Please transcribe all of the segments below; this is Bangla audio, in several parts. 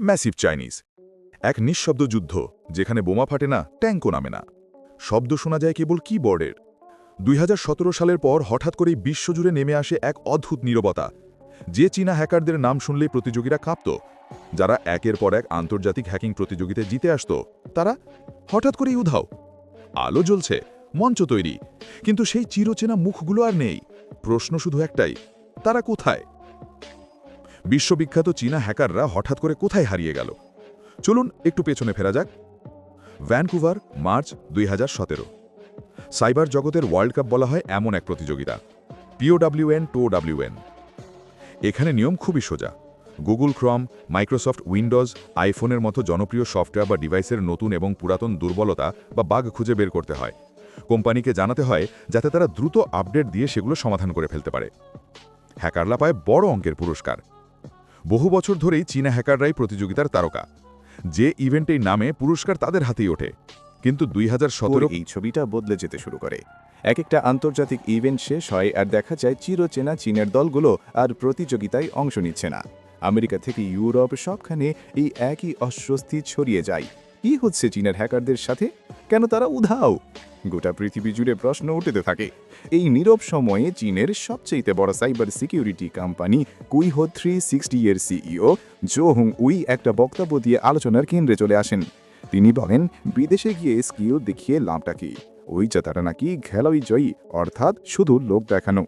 ম্যাসিভ চাইনিজ, এক নিঃশব্দ যুদ্ধ যেখানে বোমা ফাটে না, ট্যাঙ্কও নামে না, শব্দ শোনা যায় কেবল কিবোর্ডের। 2017 সালের পর হঠাৎ করেই বিশ্বজুড়ে নেমে আসে এক অদ্ভুত নীরবতা। যে চীনা হ্যাকারদের নাম শুনলেই প্রতিযোগীরা কাঁপত, যারা একের পর এক আন্তর্জাতিক হ্যাকিং প্রতিযোগিতায় জিতে আসত, তারা হঠাৎ করেই উধাও। আলো জ্বলছে, মঞ্চ তৈরি, কিন্তু সেই চিরচেনা মুখগুলো আর নেই। প্রশ্ন শুধু একটাই, তারা কোথায়? বিশ্ববিখ্যাত চীনা হ্যাকাররা হঠাৎ করে কোথায় হারিয়ে গেল? চলুন একটু পেছনে ফেরা যাক। Vancouver, March 2017। সাইবার জগতের ওয়ার্ল্ড কাপ বলা হয় এমন এক প্রতিযোগিতা, POWN TOWN। এখানে নিয়ম খুবই সোজা। গুগল ক্রম, মাইক্রোসফট উইন্ডোজ, আইফোনের মতো জনপ্রিয় সফটওয়্যার বা ডিভাইসের নতুন এবং পুরাতন দুর্বলতা বা বাগ খুঁজে বের করতে হয়। কোম্পানিকে জানাতে হয় যাতে তারা দ্রুত আপডেট দিয়ে সেগুলো সমাধান করে ফেলতে পারে। হ্যাকাররা পায় বড় অঙ্কের পুরস্কার। বহু বছর ধরেই চীনা হ্যাকাররাই প্রতিযোগিতার তারকা। যে ইভেন্টের নামে পুরস্কার তাদের হাতেই ওঠে। কিন্তু 2017 এই ছবিটা বদলে যেতে শুরু করে। এক একটা আন্তর্জাতিক ইভেন্ট শেষ হয় আর দেখা যায় চিরচেনা চীনের দলগুলো আর প্রতিযোগিতায় অংশ নিচ্ছে না। আমেরিকা থেকে ইউরোপ সবখানে এই একই অস্বস্তি ছড়িয়ে যায়। কি হচ্ছে চীনের হ্যাকারদের সাথে? কেন তারা উধাও? গোটা পৃথিবী জুড়ে প্রশ্ন উঠতে থাকে। এই নীরব সময়ে চীনের সবচেয়ে বড় সাইবার সিকিউরিটি কোম্পানি কুইহো 360 এর সিইও জো হুং উই একটা বক্তব্য দিয়ে আলোচনার কেন্দ্রে চলে আসেন। তিনি বলেন, বিদেশে গিয়ে স্কিল দেখিয়ে লাভটা কি? ওই যাতাটা নাকি খেলোই জয়ী, অর্থাৎ শুধু লোক দেখানো।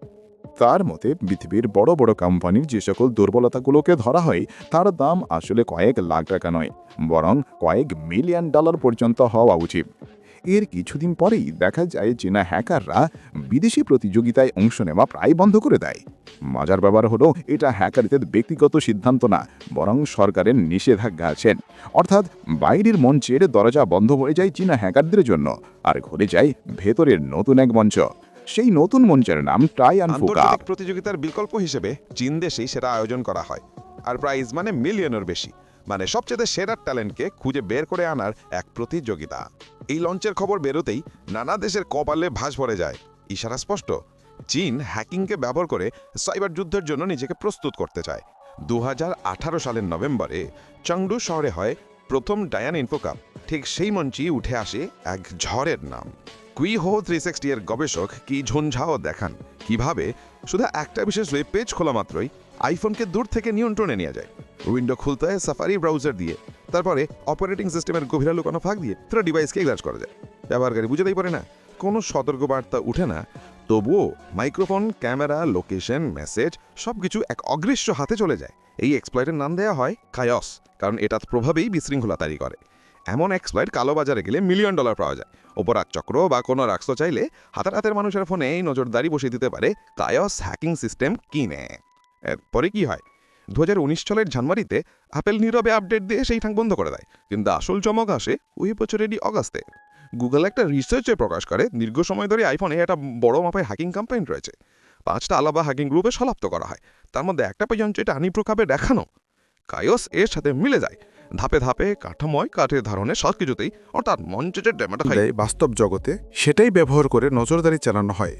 তার মতে পৃথিবীর বড় বড় কোম্পানির যে সকল দুর্বলতাগুলোকে ধরা হয় তার দাম আসলে কয়েক লাখ টাকা নয়, বরং কয়েক মিলিয়ন ডলার পর্যন্ত হওয়া উচিত। এর কিছুদিন পরেই দেখা যায় চীনা হ্যাকাররা বিদেশি প্রতিযোগিতায় অংশ নেওয়া প্রায় বন্ধ করে দেয়। মজার ব্যাপার হলো, এটা হ্যাকারদের ব্যক্তিগত সিদ্ধান্ত না, বরং সরকারের নিষেধাজ্ঞা আছেন। অর্থাৎ বাইরের মঞ্চের দরজা বন্ধ হয়ে যায় চীনা হ্যাকারদের জন্য, আর ঘুরে যায় ভেতরের নতুন এক মঞ্চ। সেই নতুন মঞ্চের নাম টাইয়ানফুকা। আন্তর্জাতিক প্রতিযোগিতার বিকল্প হিসেবে চীন দেশেই সেটা আয়োজন করা হয়, আর প্রাইজ মানে মিলিয়নের বেশি, মানে সবচেয়ে সেরা ট্যালেন্টকে খুঁজে বের করে আনার এক প্রতিযোগিতা। এই লঞ্চের খবর বেরোতেই নানা দেশের কপালে ভাঁজ পড়ে যায়। ইশারা স্পষ্ট, চীন হ্যাকিংকে ব্যবহার করে সাইবার যুদ্ধের জন্য নিজেকে প্রস্তুত করতে চায়। 2018 সালের নভেম্বরে চাংডু শহরে হয় প্রথম ডায়ান ইনফো কাপ। ঠিক সেই মঞ্চেই উঠে আসে এক ঝড়ের নাম। কুইহো 360 এর গবেষক কি ঝঞ্ঝাও দেখান কিভাবে শুধু একটা বিশেষ ওয়েব পেজ খোলা মাত্রই আইফোনকে দূর থেকে নিয়ন্ত্রণে নিয়ে যায়। উইন্ডো খুলতে হয় সাফারি ব্রাউজার দিয়ে, তারপরে অপারেটিং সিস্টেমের গভীরা লুকানো ফাঁক দিয়ে তারা ডিভাইসকে এক্সার্চ করা যায়। ব্যবহারকারী বুঝতেই পারে না, কোনো সতর্কবার্তা উঠে না, তবুও মাইক্রোফোন, ক্যামেরা, লোকেশন, মেসেজ সবকিছু এক অদৃশ্য হাতে চলে যায়। এই এক্সপ্লয়েটের নাম দেওয়া হয় কায়স, কারণ এটার প্রভাবেই বিশৃঙ্খলা তৈরি করে। এমন এক্সপ্লয়েট কালো বাজারে গেলে মিলিয়ন ডলার পাওয়া যায়। অপরাধ চক্র বা কোনো রাষ্ট্র চাইলে হাতের হাতের মানুষের ফোনে নজরদারি বসিয়ে দিতে পারে কায়স হ্যাকিং সিস্টেম কিনে। এরপরে কি হয়? 2019 সালের জানুয়ারিতে অ্যাপেল নীরবে আপডেট দিয়ে সেই ঠাঁক বন্ধ করে দেয়। কিন্তু আসল চমক আসে ওই বছরেরই অগাস্টে। গুগল একটা রিসার্চে প্রকাশ করে দীর্ঘ সময় ধরে আইফোনে একটা বড় মাপের হ্যাকিং ক্যাম্পেইন রয়েছে। 5টা আলাদা হ্যাকিং গ্রুপে সমাপ্ত করা হয়। তার মধ্যে একটা পর্যন্ত এটা আনিপ্রকাবে দেখানো। কায়স এর সাথে মিলে যায়। ধাপে ধাপে কাঠাময় কাঠের ধারণে সবকিছুতেই, অর্থাৎ মঞ্চে যে ডেমাটা হয় বাস্তব জগতে সেটাই ব্যবহার করে নজরদারি চালানো হয়।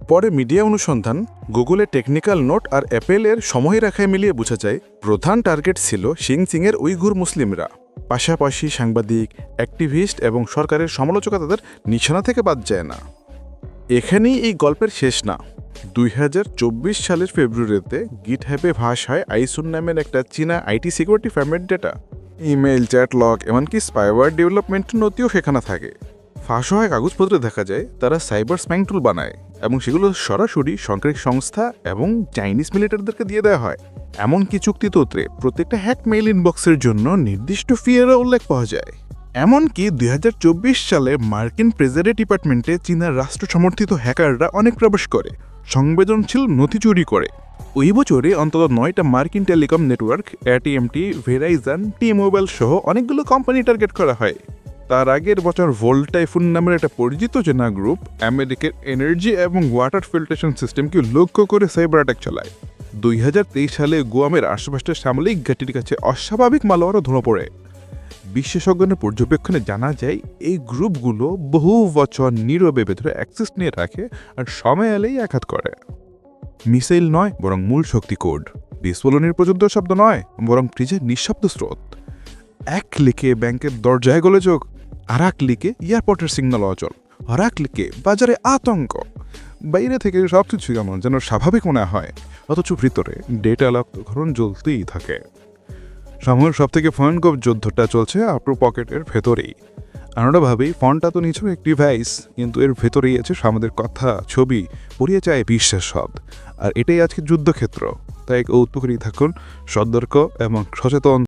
পরে মিডিয়া অনুসন্ধান, গুগলের টেকনিক্যাল নোট আর অ্যাপেলের সময়রেখায় মিলিয়ে বোঝা যায় প্রধান টার্গেট ছিল শিংচিংয়ের উইঘুর মুসলিমরা। পাশাপাশি সাংবাদিক, অ্যাক্টিভিস্ট এবং সরকারের সমালোচকরা তাদের নিশানা থেকে বাদ যায় না। এখানেই এই গল্পের শেষ না। 2024 সালের ফেব্রুয়ারিতে গিটহ্যাবে ফাঁস হয় আইসুন নামের একটা চীনা আইটি সিকিউরিটি ফার্মের ডেটা। ইমেইল, চ্যাট লগ, এমনকি স্পাইওয়্যার ডেভেলপমেন্ট নথিও সেখানে থাকে। ফাঁস হওয়া কাগজপত্রে দেখা যায় তারা সাইবার স্প্যাং টুল বানায় এবং সেগুলো সরাসরি সরকারি সংস্থা এবং চাইনিজ মিলিটারিদেরকে দিয়ে দেওয়া হয়। এমনকি চুক্তিতন্ত্রে প্রত্যেকটা হ্যাক মেইল ইনবক্সের জন্য নির্দিষ্ট ফিয়েরও উল্লেখ পাওয়া যায়। এমনকি 2024 সালে মার্কিন ট্রেজারি ডিপার্টমেন্টে চীনের রাষ্ট্র সমর্থিত হ্যাকাররা অনেক প্রবেশ করে, সংবেদনশীল নথি চুরি করে। ওই বছরে অন্তত 9টা মার্কিন telecom network, AT&T, Verizon, T Mobile সহ অনেকগুলো কোম্পানি টার্গেট করা হয়। তার আগের বছর ভোল্টাইফুন নামের একটা পরিচিত চেনা গ্রুপ আমেরিকার এনার্জি এবং ওয়াটার ফিল্ট্রেশন সিস্টেমকে লক্ষ্য করে সাইবার অ্যাটাক চালায়। 2023 সালে গুয়ামের আশেপাশের সামরিক ঘাঁটির কাছে অস্বাভাবিক মালওয়ারও ধরা পড়ে। বিশেষজ্ঞদের পর্যবেক্ষণে জানা যায় এই গ্রুপগুলো বহু বছর নীরবে ভেতরে অ্যাক্সেস নিয়ে রাখে আর সময় এলেই আঘাত করে। মিসাইল নয়, বরং মূল শক্তি কোড। বিস্ফোরণের পর্যন্ত শব্দ নয়, বরং ফ্রিজের নিঃশব্দ স্রোত। এক ক্লিকে ব্যাংকের দরজায় গোলযোগ, আর এক ক্লিকে এয়ারপোর্টের সিগন্যাল অচল, আর এক ক্লিকে বাজারে আতঙ্ক। বাইরে থেকে সব কিছু কেমন যেন স্বাভাবিক মনে হয়, অথচ ভিতরে ডেটা লাভকরণ জ্বলতেই থাকে। সময়ের সব থেকে ভয়ঙ্কর যুদ্ধটা চলছে আপনার পকেটের ভেতরেই। আমরা ভাবি ফোনটা তো নিছক একটি ডিভাইস, কিন্তু এর ভেতরেই আছে আমাদের কথা, ছবি, পড়িয়ে চায় বিশ্বের সব। আর এটাই আজকে যুদ্ধক্ষেত্র। তাই কৌতুকই থাকুন, সতর্ক এবং সচেতন